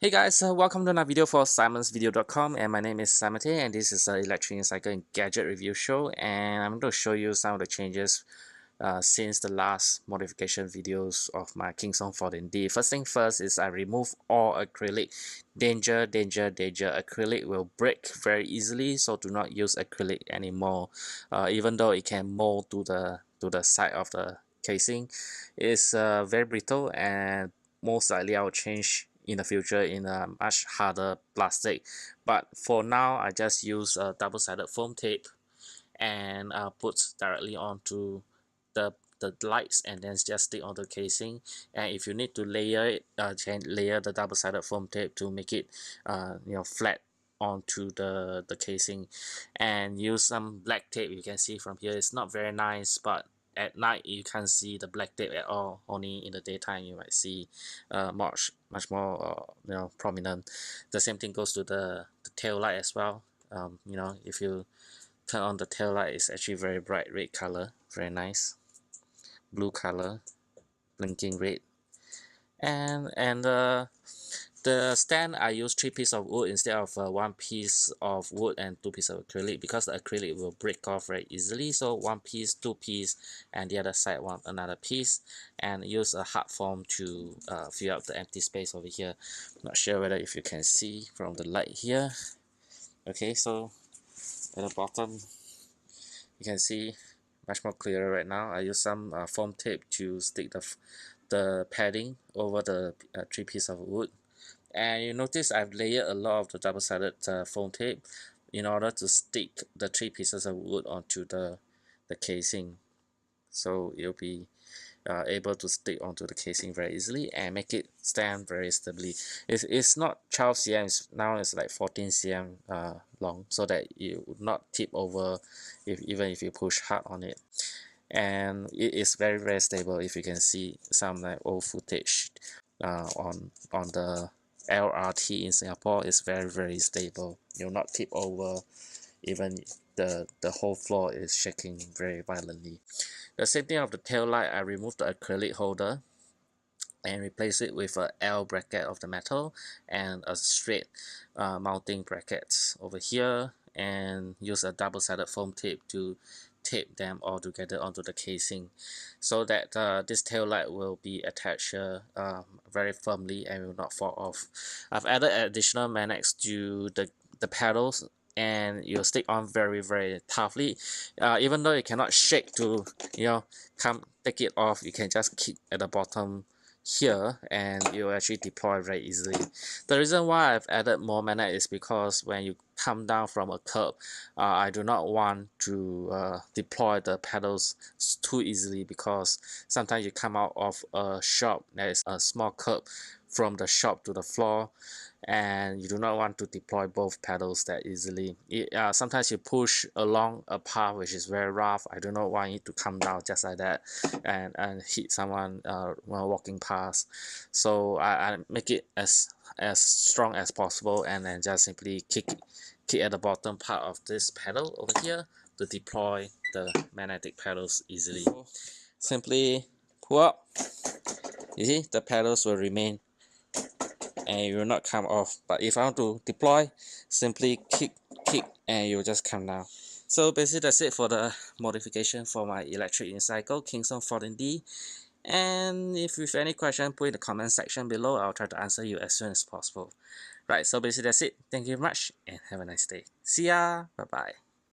Hey guys, welcome to another video for SimonVideo.com, and my name is Simon Tay, and this is an electric unicycle and gadget review show, and I'm going to show you some of the changes since the last modification videos of my Kingston 14D. First thing first is I remove all acrylic. Danger, danger, danger. Acrylic will break very easily, so do not use acrylic anymore. Even though it can mold to the side of the casing, it's very brittle, and most likely I will change in the future in a much harder plastic. But for now, I just use a double-sided foam tape and put directly onto the lights, and then just stick on the casing. And if you need to layer it, can layer the double-sided foam tape to make it flat onto the casing, and use some black tape. You can see from here it's not very nice, but at night you can't see the black tape at all. Only in the daytime you might see much more prominent. The same thing goes to the tail light as well. If you turn on the tail light, it's actually very bright red color, very nice. Blue color, blinking red. And the stand, I use 3 pieces of wood instead of 1 piece of wood and 2 pieces of acrylic, because the acrylic will break off very easily. So 1 piece, 2 piece, and the other side another piece, and use a hard form to fill up the empty space over here. Not sure whether if you can see from the light here. Okay, so at the bottom you can see much more clearer right now. I use some foam tape to stick the padding over the 3 pieces of wood. And you notice I've layered a lot of the double-sided foam tape in order to stick the 3 pieces of wood onto the casing, so it'll be able to stick onto the casing very easily and make it stand very stably. It's not 12 cm, now it's like 14 cm long, so that it would not tip over even if you push hard on it. And it is very stable. If you can see some like old footage on the LRT in Singapore, is very stable. You'll not tip over, even the whole floor is shaking very violently. The same thing of the tail light, I removed the acrylic holder and replace it with a L bracket of the metal and a straight mounting brackets over here, and use a double-sided foam tape to tape them all together onto the casing, so that this tail light will be attached very firmly and will not fall off. I've added additional magnets to the pedals, and you'll stick on very toughly. Even though you cannot shake to come take it off, you can just keep at the bottom here and you'll actually deploy very easily. The reason why I've added more magnet is because when you come down from a curb, I do not want to deploy the pedals too easily, because sometimes you come out of a shop, there is a small curb from the shop to the floor, and you do not want to deploy both pedals that easily. Sometimes you push along a path which is very rough. I do not want it to come down just like that and hit someone while walking past. So I make it as strong as possible, and then just simply kick at the bottom part of this pedal over here to deploy the magnetic pedals easily. Simply pull up. You see, the pedals will remain and it will not come off. But if I want to deploy, simply kick, and it will just come down. So basically that's it for the modification for my electric unicycle Kingston 14D. And if you have any question, put in the comment section below. I'll try to answer you as soon as possible. Right, so basically that's it. Thank you very much and have a nice day. See ya. Bye bye.